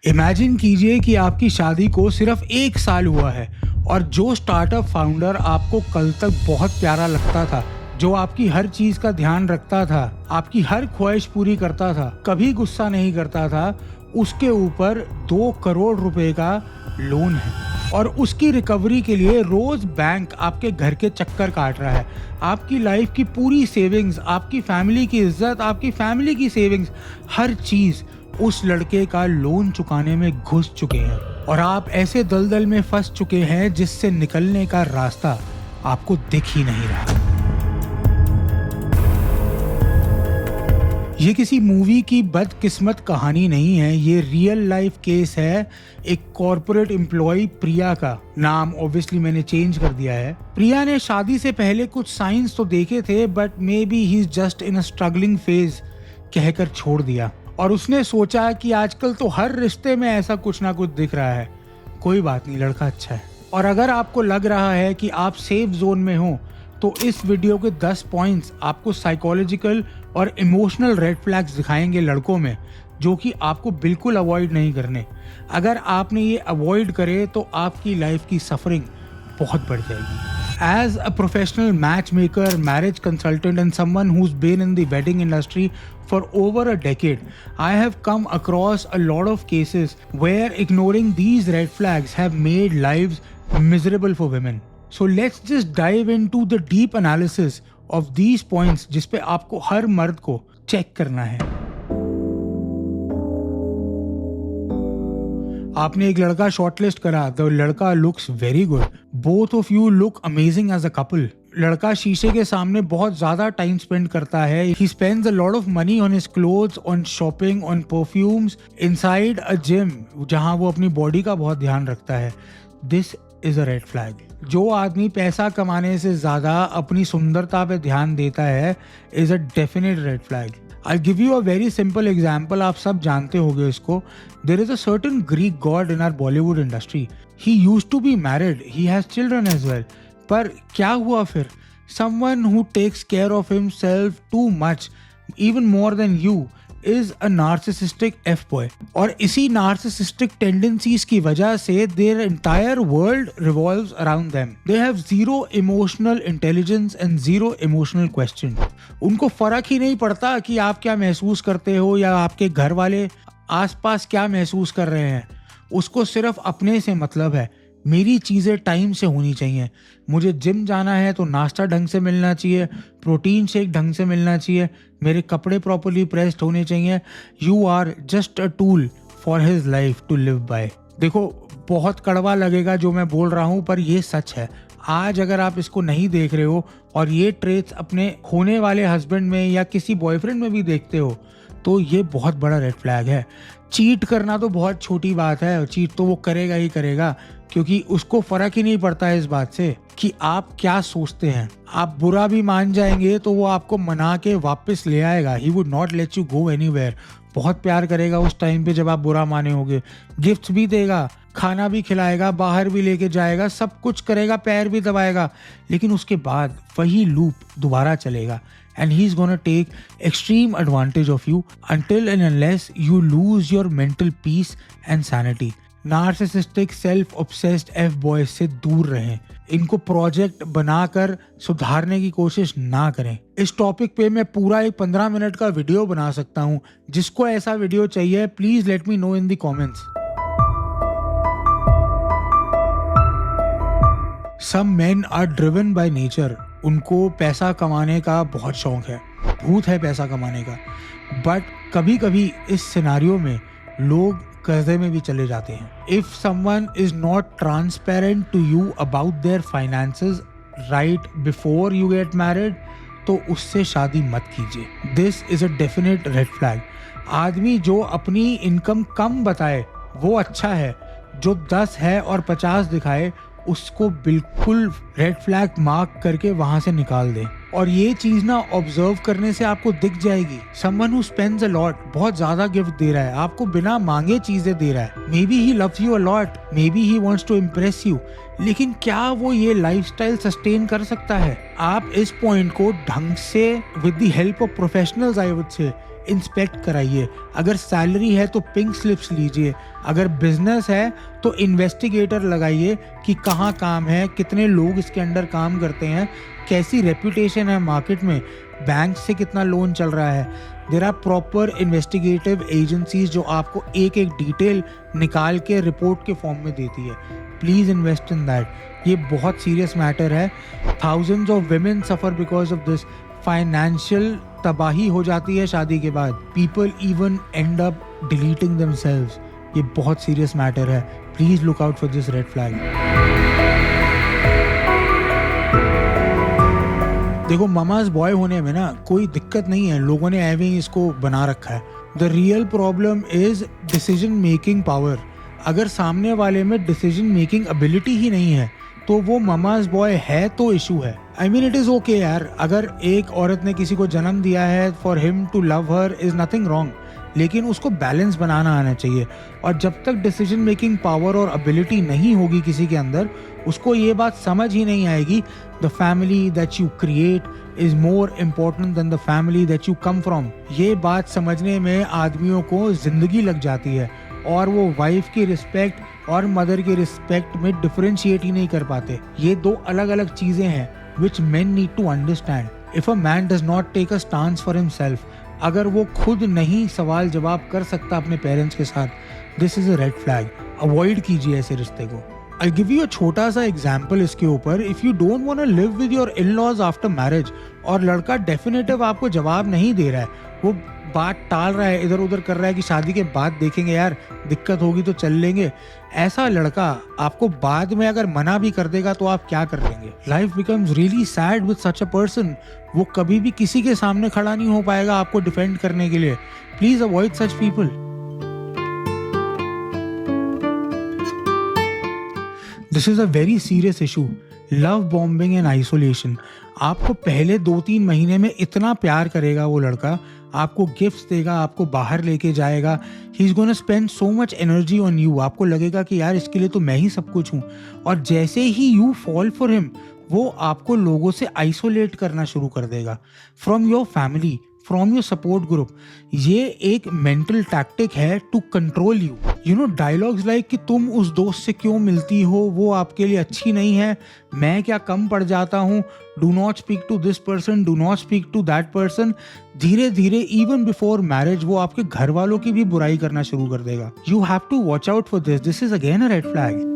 Imagine कीजिए कि आपकी शादी को सिर्फ 1 साल हुआ है और जो स्टार्टअप फाउंडर आपको कल तक बहुत प्यारा लगता था, जो आपकी हर चीज का ध्यान रखता था, आपकी हर ख्वाहिश पूरी करता था, कभी गुस्सा नहीं करता था, उसके ऊपर 2 करोड़ रुपए का लोन है और उसकी रिकवरी के लिए रोज बैंक आपके घर के चक्कर काट रहा है। आपकी लाइफ की पूरी सेविंग्स, आपकी फैमिली की इज्जत, आपकी फैमिली की सेविंग्स, हर चीज उस लड़के का लोन चुकाने में घुस चुके हैं और आप ऐसे दलदल में फंस चुके हैं जिससे निकलने का रास्ता आपको दिख ही नहीं रहा। ये किसी मूवी की बदकिस्मत कहानी नहीं है, ये रियल लाइफ केस है एक कॉर्पोरेट एम्प्लॉय प्रिया का। नाम ऑब्वियसली मैंने चेंज कर दिया है। प्रिया ने शादी से पहले कुछ साइंस तो देखे थे, but may B he is just in a struggling phase कहकर छोड़ दिया और उसने सोचा कि आजकल तो हर रिश्ते में ऐसा कुछ ना कुछ दिख रहा है, कोई बात नहीं, लड़का अच्छा है। और अगर आपको लग रहा है कि आप सेफ जोन में हो तो इस वीडियो के 10 पॉइंट्स आपको साइकोलॉजिकल और इमोशनल रेड फ्लैग्स दिखाएंगे लड़कों में, जो कि आपको बिल्कुल अवॉइड नहीं करने। अगर आपने ये अवॉइड करे तो आपकी लाइफ की सफरिंग बहुत बढ़ जाएगी। As a professional matchmaker, marriage consultant and someone who's been in the wedding industry for over a decade, I have come across a lot of cases where ignoring these red flags have made lives miserable for women. So let's just dive into the deep analysis of these points जिस पे आपको हर मर्द को check करना है। आपने एक लड़का शॉर्टलिस्ट करा, द लड़का looks very good, both of you look amazing as a couple. लड़का शीशे के सामने बहुत ज्यादा टाइम स्पेंड करता है, he spends a lot of money on his clothes, on shopping, on perfumes, inside a gym जहां वो अपनी बॉडी का बहुत ध्यान रखता है। This is a red flag. जो आदमी पैसा कमाने से ज्यादा अपनी सुंदरता पे ध्यान देता है is a definite red flag. I'll give you a very simple example, आप सब जानते होंगे इसको। There is a certain Greek god in our Bollywood industry. He used to be married, he has children as well. पर क्या हुआ फिर? Someone who takes care of himself too much, even more than you, is a narcissistic F-boy. और इसी narcissistic tendencies की वजह से their entire world revolves around them. They have zero emotional intelligence and zero emotional question. उनको फर्क ही नहीं पड़ता कि आप क्या महसूस करते हो या आपके घर वाले आसपास क्या महसूस कर रहे हैं। उसको सिर्फ अपने से मतलब है। मेरी चीज़ें टाइम से होनी चाहिए, मुझे जिम जाना है तो नाश्ता ढंग से मिलना चाहिए, प्रोटीन शेक ढंग से मिलना चाहिए, मेरे कपड़े प्रॉपर्ली प्रेस्ड होने चाहिए। You are just a tool for his life to live by. देखो, बहुत कड़वा लगेगा जो मैं बोल रहा हूँ, पर ये सच है। आज अगर आप इसको नहीं देख रहे हो और ये ट्रेट्स अपने होने वाले हस्बैंड में या किसी बॉयफ्रेंड में भी देखते हो तो ये बहुत बड़ा रेड फ्लैग है। चीट करना तो बहुत छोटी बात है, और चीट तो वो करेगा ही करेगा, क्योंकि उसको फर्क ही नहीं पड़ता है इस बात से कि आप क्या सोचते हैं। आप बुरा भी मान जाएंगे तो वो आपको मना के वापस ले आएगा। He would not let you go anywhere. बहुत प्यार करेगा उस टाइम पे जब आप बुरा माने होगे, गिफ्ट्स भी देगा, खाना भी खिलाएगा, बाहर भी लेके जाएगा, सब कुछ करेगा, पैर भी दबाएगा, लेकिन उसके बाद वही लूप दोबारा चलेगा। And he's gonna take extreme advantage of you until and unless you lose your mental peace and sanity. Narcissistic, self-obsessed F-boys से दूर रहें। इनको प्रोजेक्ट बनाकर सुधारने की कोशिश ना करें। इस टॉपिक पे मैं पूरा एक 15 मिनट का वीडियो बना सकता हूँ। जिसको ऐसा वीडियो चाहिए please let me know in the comments. Some men are driven by nature. उनको पैसा कमाने का बहुत शौक है, भूत है पैसा कमाने का। बट कभी कभी इस सिनारियो में लोग कर्जे में भी चले जाते हैं। If someone is not transparent to you about their finances right before you get married, तो उससे शादी मत कीजिए। This is a definite red flag. आदमी जो अपनी इनकम कम बताए वो अच्छा है, जो 10 है और 50 दिखाए उसको बिल्कुल रेड फ्लैग मार्क करके वहां से निकाल दे। और ये चीज ना ऑब्जर्व करने से आपको दिख जाएगी। Someone who spends a lot, बहुत ज्यादा गिफ्ट दे रहा है, आपको बिना मांगे चीजें दे रहा है। Maybe he loves you a lot, maybe he wants to impress you, लेकिन क्या वो ये लाइफस्टाइल सस्टेन कर सकता है? आप इस पॉइंट को ढंग से with the help of professionals I would say inspect कराइए। अगर सैलरी है तो पिंक स्लिप्स लीजिए। अगर बिजनेस है तो इन्वेस्टिगेटर लगाइए कि कहाँ काम है, कितने लोग इसके अंडर काम करते हैं, कैसी रेपुटेशन है मार्केट में, बैंक से कितना लोन चल रहा है। There are proper investigative agencies जो आपको एक एक डिटेल निकाल के रिपोर्ट के फॉर्म में देती है। Please invest in that. ये बहुत सीरियस मैटर है। Thousands of women suffer because of this. Financial तबाही हो जाती है शादी के बाद। People even and up deleting themselves. ये बहुत सीरियस मैटर है। Please look out for this red flag. देखो, ममाज बॉय होने में ना कोई दिक्कत नहीं है, लोगों ने ऐवे ही इसको बना रखा है। The real problem is decision making power. अगर सामने वाले में डिसीजन मेकिंग एबिलिटी ही नहीं है तो वो ममाज बॉय है तो इशू है। I mean it is okay यार, अगर एक औरत ने किसी को जन्म दिया है, for him to love her is nothing wrong, लेकिन उसको बैलेंस बनाना आना चाहिए। और जब तक डिसीजन मेकिंग पावर और एबिलिटी नहीं होगी किसी के अंदर, उसको ये बात समझ ही नहीं आएगी the family that you create is more important then the family that you come from. ये बात समझने में आदमियों को जिंदगी लग जाती है और वो वाइफ की रिस्पेक्ट और मदर की रिस्पेक्ट में डिफरेंशिएट ही नहीं कर पाते। ये दो अलग अलग चीजें हैं विच men need to understand. If a man does not take a stance for himself, अगर वो खुद नहीं सवाल जवाब कर सकता अपने पेरेंट्स के साथ, this is a red flag. Avoid कीजिए ऐसे रिश्ते को। I'll give you a छोटा सा एग्जाम्पल इसके ऊपर। If you don't want to live with your in-laws after marriage और लड़का डेफिनेटिव आपको जवाब नहीं दे रहा है, वो बात टाल रहा है, इधर उधर कर रहा है कि शादी के बाद देखेंगे यार, दिक्कत होगी तो चल लेंगे, ऐसा लड़का आपको बाद में अगर मना भी कर देगा तो आप क्या कर लेंगे? Life becomes really sad with such a person. वो कभी भी किसी के सामने खड़ा नहीं हो पाएगा आपको डिफेंड करने के लिए। Please avoid such people. This is a very serious issue, love bombing and isolation. आपको पहले 2-3 महीने में इतना प्यार करेगा वो लड़का, आपको गिफ्ट्स देगा, आपको बाहर लेके जाएगा, he is gonna spend so much energy on you. आपको लगेगा कि यार इसके लिए तो मैं ही सब कुछ हूँ। और जैसे ही यू फॉल फॉर हिम, वो आपको लोगों से आइसोलेट करना शुरू कर देगा, from your family, from your support group. ये एक मेंटल टैक्टिक है to control you. You know, dialogues like कि तुम उस दोस्त से क्यों मिलती हो, वो आपके लिए अच्छी नहीं है, मैं क्या कम पड़ जाता हूँ, do not speak to this person, do not speak to that person. धीरे धीरे इवन बिफोर मैरिज वो आपके घर वालों की भी बुराई करना शुरू कर देगा। You have to watch out for this. This is again a red flag.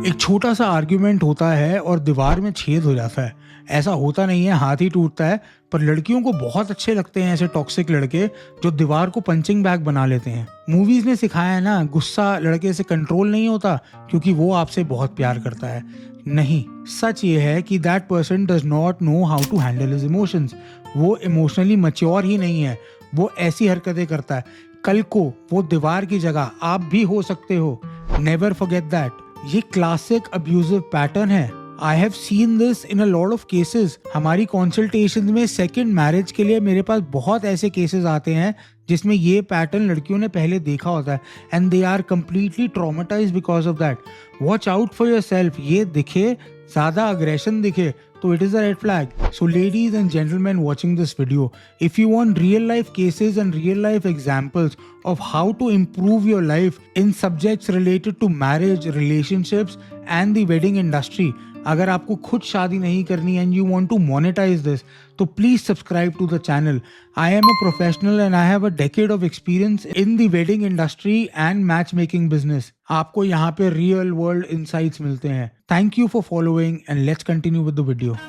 एक छोटा सा आर्ग्यूमेंट होता है और दीवार में छेद हो जाता है। ऐसा होता नहीं है, हाथ ही टूटता है, पर लड़कियों को बहुत अच्छे लगते हैं ऐसे टॉक्सिक लड़के जो दीवार को पंचिंग बैग बना लेते हैं। मूवीज ने सिखाया है ना, गुस्सा लड़के से कंट्रोल नहीं होता क्योंकि वो आपसे बहुत प्यार करता है। नहीं, सच ये है कि that person does not know how to handle his emotions. वो इमोशनली मैच्योर ही नहीं है, वो ऐसी हरकतें करता है। कल को वो दीवार की जगह आप भी हो सकते हो। Never forget that. ये क्लासिक अब्यूजिव पैटर्न है। I have seen this in a lot of cases. हमारी कंसल्टेशन में सेकंड मैरिज के लिए मेरे पास बहुत ऐसे केसेस आते हैं जिसमें ये पैटर्न लड़कियों ने पहले देखा होता है and they are completely traumatized because of that. Watch out for yourself. ये दिखे, ज्यादा अग्रेशन दिखे तो it is a red flag. So ladies and gentlemen watching this video, if you want real life cases and real life examples of how to improve your life in subjects related to marriage, relationships and the wedding industry, अगर आपको खुद शादी नहीं करनी and you want to monetize this, तो please subscribe to the channel. I am a professional and I have a decade of experience in the wedding industry and matchmaking business. आपको यहाँ पे real world insights मिलते हैं. Thank you for following and let's continue with the video.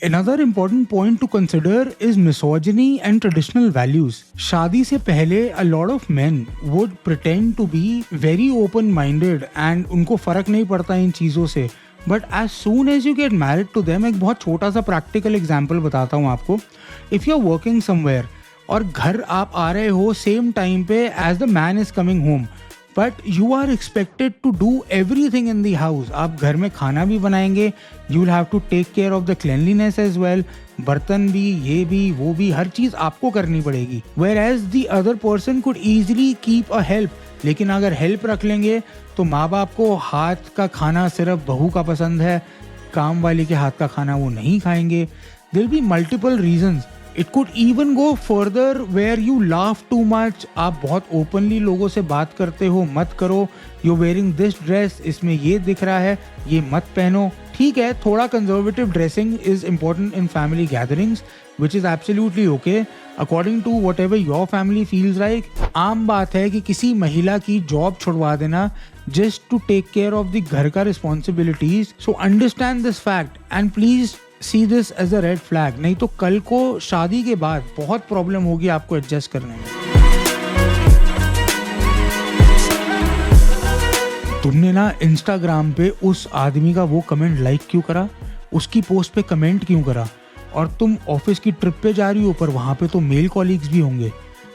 Another important point to consider is misogyny and traditional values. शादी से पहले a lot of men would pretend to be very open-minded and उनको फर्क नहीं पड़ता इन चीज़ों से. But as soon as you get married to them, एक बहुत छोटा सा practical example बताता हूँ आपको. If you're working somewhere और घर आप आ रहे हो same time पे as the man is coming home, but you are expected to do everything in the house. आप घर में खाना भी बनाएंगे, you will have to take care of the cleanliness as well. बर्तन भी, ये भी, वो भी, हर चीज आपको करनी पड़ेगी. Whereas the other person could easily keep a help लेकिन अगर हेल्प रख लेंगे तो माँ बाप को हाथ का खाना सिर्फ बहू का पसंद है, काम वाले के हाथ का खाना वो नहीं खाएंगे. There'll be multiple reasons. It could even go further where you laugh too much. आप बहुत openly लोगों से बात करते हो, मत करो. You're wearing this dress, इसमें ये दिख रहा है, ये मत पहनो. ठीक है, थोड़ा conservative dressing is important in family gatherings, which is absolutely okay. According to whatever your family feels like. आम बात है कि किसी महिला की जॉब छुड़वा देना just to take care of the घर का responsibilities. So understand this fact and please see this as a red flag. नहीं तो कल को शादी के बाद बहुत प्रॉब्लम होगी आपको एडजस्ट करने में. तुमने ना इंस्टाग्राम पे उस आदमी का वो कमेंट लाइक क्यों करा, उसकी पोस्ट पे कमेंट क्यों करा, और तुम ऑफिस की ट्रिप पे जा रही हो पर वहां पे तो मेल कॉलीग्स भी होंगे,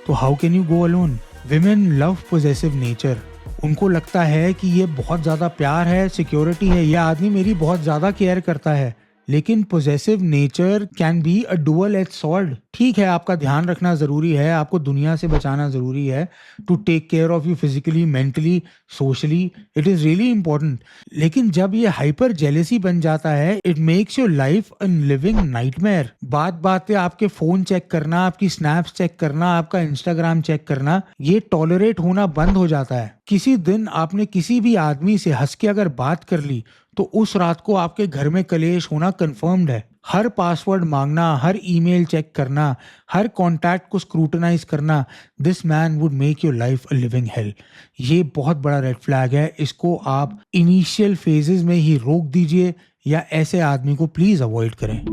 तो how can you go alone. Women love possessive nature. उनको लगता है कि ये बहुत ज़्यादा प्यार है, सिक्योरिटी है, ये आदमी मेरी बहुत ज़्यादा केयर करता है. लेकिन possessive nature can be a dual edge sword. ठीक है, आपका ध्यान रखना ज़रूरी है, आपको दुनिया से बचाना ज़रूरी है, to take care of you physically, mentally, socially, it is really important. लेकिन जब ये हाइपर जेलेसी बन जाता है, it makes your life a living nightmare. बात बात पे आपके फ़ोन चेक करना, आपकी स्नैप्स चेक करना, आपका इंस्टाग्राम चेक करना, ये टॉलरेट होना बंद हो जाता है. किसी दिन आपने किसी भी आदमी से हंस के अगर बात कर ली तो उस रात को आपके घर में कलेश होना कंफर्म्ड है. हर पासवर्ड मांगना, हर ईमेल चेक करना, हर कॉन्टैक्ट को स्क्रूटनाइज करना, this man would make your life a living hello. ये बहुत बड़ा रेड फ्लैग है. इसको आप इनिशियल फेजेस में ही रोक दीजिए या ऐसे आदमी को प्लीज अवॉइड करें.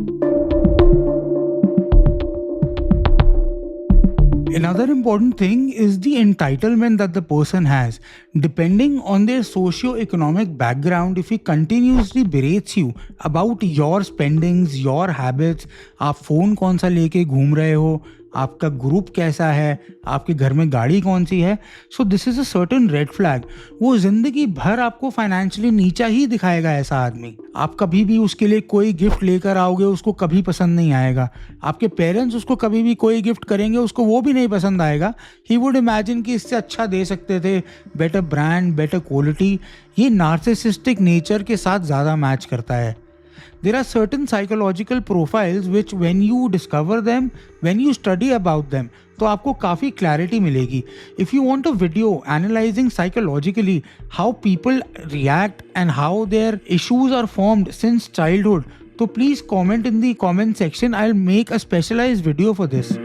Another important thing is the entitlement that the person has. Depending on their socio-economic background, if he continuously berates you about your spendings, your habits, आप फ़ोन कौन सा लेके घूम रहे हो, आपका ग्रुप कैसा है, आपके घर में गाड़ी कौन सी है, सो this is a certain red flag. वो ज़िंदगी भर आपको फाइनेंशियली नीचा ही दिखाएगा ऐसा आदमी. आप कभी भी उसके लिए कोई गिफ्ट लेकर आओगे, उसको कभी पसंद नहीं आएगा. आपके पेरेंट्स उसको कभी भी कोई गिफ्ट करेंगे, उसको वो भी नहीं पसंद आएगा. ही वुड इमेजिन कि इससे अच्छा दे सकते थे, बेटर ब्रांड, बेटर क्वालिटी. ये नार्सिसिस्टिक नेचर के साथ ज़्यादा मैच करता है. There are certain psychological profiles which when you discover them, when you study about them, तो आपको काफ़ी clarity मिलेगी. If you want a video analyzing psychologically how people react and how their issues are formed since childhood, तो please comment in the comment section. I'll make a specialized video for this.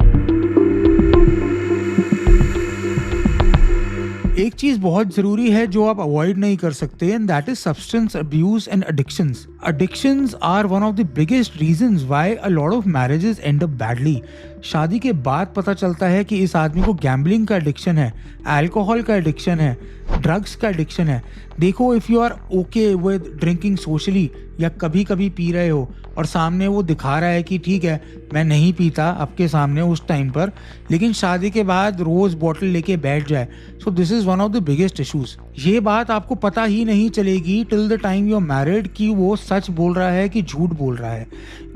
एक चीज बहुत जरूरी है जो आप avoid नहीं कर सकते, and that is substance abuse and addictions. Addictions are one of the biggest reasons why a lot of marriages end up badly. शादी के बाद पता चलता है कि इस आदमी को गैम्बलिंग का एडिक्शन है, अल्कोहल का एडिक्शन है, ड्रग्स का एडिक्शन है. देखो, if you are okay with drinking socially या कभी कभी पी रहे हो और सामने वो दिखा रहा है कि ठीक है मैं नहीं पीता आपके सामने उस टाइम पर, लेकिन शादी के बाद रोज़ बॉटल लेके बैठ जाए, so this is one of the biggest issues. ये बात आपको पता ही नहीं चलेगी till the time you are married कि वो सच बोल रहा है कि झूठ बोल रहा है.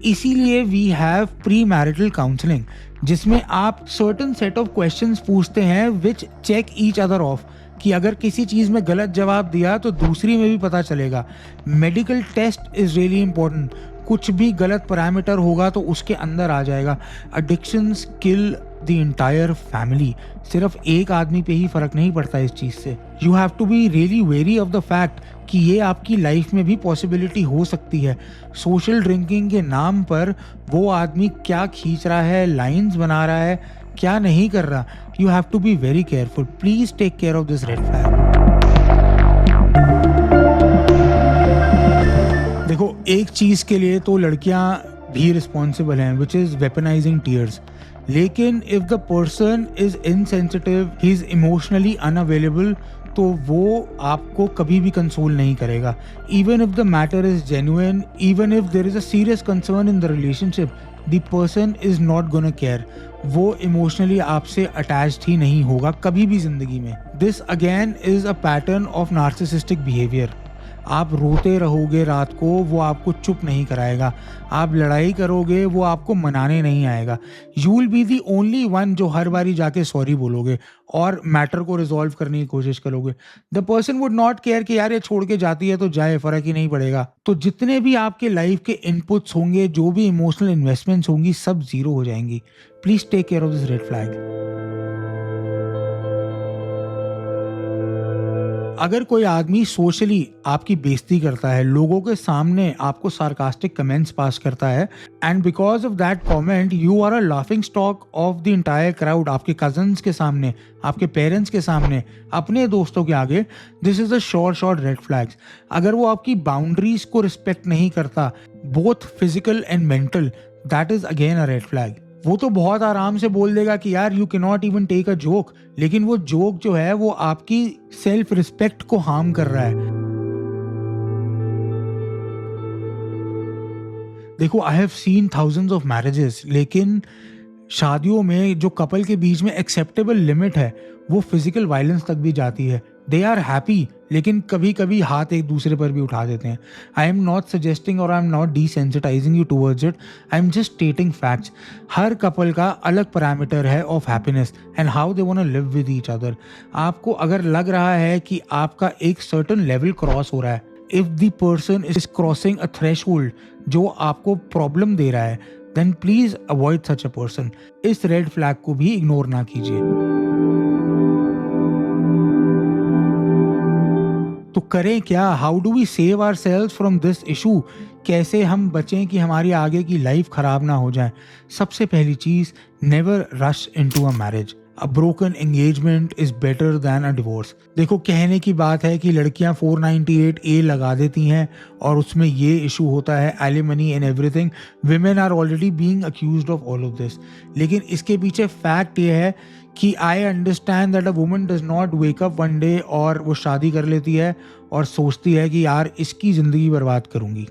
इसीलिए we have pre marital counselling, जिसमें आप सर्टेन सेट ऑफ क्वेश्चंस पूछते हैं which check each other off, कि अगर किसी चीज़ में गलत जवाब दिया तो दूसरी में भी पता चलेगा. Medical test is really important. कुछ भी गलत पैरामीटर होगा तो उसके अंदर आ जाएगा. Addictions kill the entire family. सिर्फ एक आदमी पे ही फर्क नहीं पड़ता इस चीज़ से. You have to be really wary of the fact कि ये आपकी लाइफ में भी पॉसिबिलिटी हो सकती है. सोशल ड्रिंकिंग के नाम पर वो आदमी क्या खींच रहा है, लाइंस बना रहा है, क्या नहीं कर रहा. You have to be very careful. Please take care of this red flag. देखो, एक चीज़ के लिए तो लड़कियां भी रिस्पॉन्सिबल हैं, विच इज़ वेपनाइजिंग टीयर्स. लेकिन if the person is insensitive, he is emotionally unavailable, तो वो आपको कभी भी कंसोल नहीं करेगा. Even if the matter is genuine, even if there is a serious concern in the relationship, the person is not gonna care. वो emotionally आपसे attached ही नहीं होगा कभी भी जिंदगी में. This again is a pattern of narcissistic behaviour. आप रोते रहोगे रात को, वो आपको चुप नहीं कराएगा। आप लड़ाई करोगे, वो आपको मनाने नहीं आएगा। You will be the only one जो हर बारी जाके सॉरी बोलोगे और मैटर को रिज़ॉल्व करने की कोशिश करोगे। The person would not care कि यार ये छोड़ के जाती है तो जाए, फ़र्क ही नहीं पड़ेगा। तो जितने भी आपके लाइफ़ के इनपुट्स होंगे, जो भी इमोशनल इन्वेस्टमेंट्स होंगी, सब ज़ीरो हो जाएँगी। Please take care of this red flag. अगर कोई आदमी सोशली आपकी बेइज्जती करता है, लोगों के सामने आपको सार्कास्टिक कमेंट्स पास करता है, and because of that comment you are a laughing stock of the entire crowd, आपके कजन्स के सामने, आपके पेरेंट्स के सामने, अपने दोस्तों के आगे, this is a sure red flags. अगर वो आपकी बाउंड्रीज को रिस्पेक्ट नहीं करता, both physical and mental, that is again a red flag. वो तो बहुत आराम से बोल देगा कि यार you can not even take a joke, लेकिन वो जोक जो है वो आपकी सेल्फ रिस्पेक्ट को हार्म कर रहा है। देखो, I have seen thousands of marriages, लेकिन शादियों में जो कपल के बीच में एक्सेप्टेबल लिमिट है, वो फिजिकल वायलेंस तक भी जाती है। दे आर हैप्पी, लेकिन कभी कभी हाथ एक दूसरे पर भी उठा देते हैं। आई एम नॉट सजेस्टिंग और I am not desensitising you towards it, I am just stating facts. हर कपल का अलग पैरामीटर है of happiness and how they want to live with each other. आपको अगर लग रहा है कि आपका एक सर्टेन लेवल क्रॉस हो रहा है, if the person is crossing a threshold जो आपको प्रॉब्लम दे रहा है, then please avoid such a person. इस रेड फ्लैग को भी इग्नोर ना कीजिए। तो करें क्या? How do we save ourselves from this issue? कैसे हम बचें कि हमारी आगे की लाइफ खराब ना हो जाए? सबसे पहली चीज, never rush into a marriage. A broken engagement is better than a divorce. देखो, कहने की बात है कि लड़कियां 498A लगा देती हैं और उसमें ये इशू होता है, alimony and everything. Women are already being accused of all of this. लेकिन इसके पीछे फैक्ट ये है कि I understand that a woman does not wake up one day और वो शादी कर लेती है और सोचती है कि यार इसकी ज़िंदगी बर्बाद करूँगी।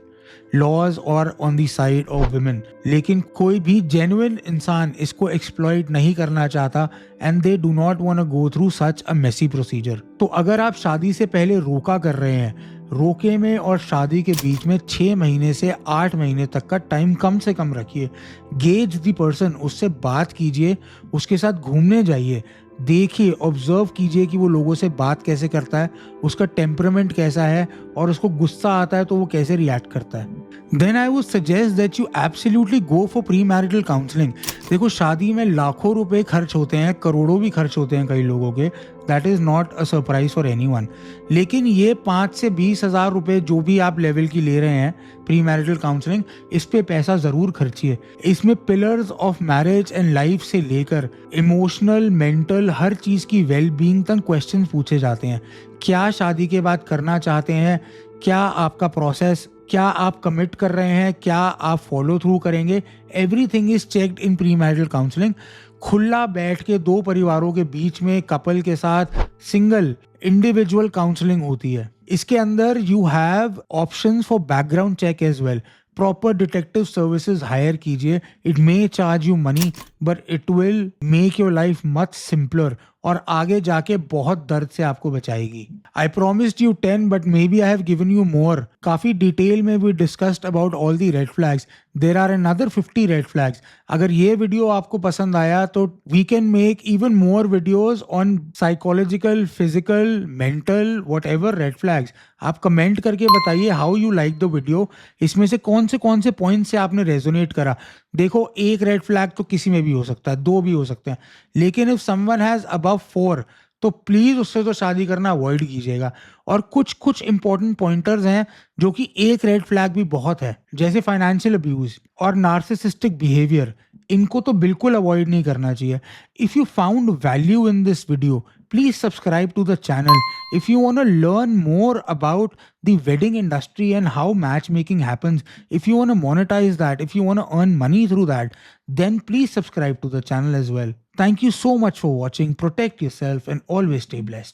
लॉज और on the side of women, लेकिन कोई भी जेन्युइन इंसान इसको एक्सप्लॉइट नहीं करना चाहता and they do not want to go through such a messy procedure. तो अगर आप शादी से पहले रोका कर रहे हैं, रोके में और शादी के बीच में 6 महीने से 8 महीने तक का टाइम कम से कम रखिए। गेज द पर्सन, उससे बात कीजिए, उसके साथ घूमने जाइए, देखिए, ऑब्जर्व कीजिए कि वो लोगों से बात कैसे करता है, उसका टेम्परामेंट कैसा है और उसको गुस्सा आता है तो वो कैसे रिएक्ट करता है। Then I would suggest that you absolutely go for pre marital counselling. देखो, शादी में लाखों रुपए खर्च होते हैं, करोड़ों भी खर्च होते हैं कई लोगों के, that is not a surprise for anyone. लेकिन ये 5 से 20 हज़ार रुपये जो भी आप लेवल की ले रहे हैं प्री मैरिटल काउंसलिंग, इस पे पैसा ज़रूर खर्चिए। इसमें pillars of marriage and life से लेकर इमोशनल, मेंटल, हर चीज़ की वेल बीइंग तक क्वेश्चन पूछे जाते हैं। क्या शादी के बाद करना चाहते हैं? क्या आपका प्रोसेस, क्या आप कमिट कर रहे हैं? क्या आप फॉलो थ्रू करेंगे? Everything is checked in pre marital counselling. खुला बैठ के दो परिवारों के बीच में कपल के साथ सिंगल इंडिविजुअल काउंसलिंग होती है। इसके अंदर you have options for background check as well. Proper detective services hire कीजिए। It may charge you money but it will make your life much simpler और आगे जाके बहुत दर्द से आपको बचाएगी। I promised you 10 but may be I have given you more. काफी डिटेल में we discussed about all the red flags. There are another 50 red flags. अगर ये वीडियो आपको पसंद आया तो we can make even more videos on psychological, physical, mental, whatever red flags. आप comment करके बताइए how you like the video. इसमें से कौन से पॉइंट से आपने रेजोनेट करा। देखो, एक रेड फ्लैग तो किसी में भी हो सकता है, 2 भी हो सकते हैं, लेकिन इफ समवन हैज अबव 4 तो प्लीज उससे तो शादी करना अवॉइड कीजिएगा। और कुछ इंपॉर्टेंट पॉइंटर्स हैं जो कि एक रेड फ्लैग भी बहुत है, जैसे फाइनेंशियल अब्यूज और नार्सिसिस्टिक बिहेवियर। इनको तो बिल्कुल अवॉइड नहीं करना चाहिए। If you found value in this video, please subscribe to the channel. If you want to learn more about the wedding industry and how matchmaking happens, if you want to monetize that, if you want to earn money through that, then please subscribe to the channel as well. Thank you so much for watching. Protect yourself and always stay blessed.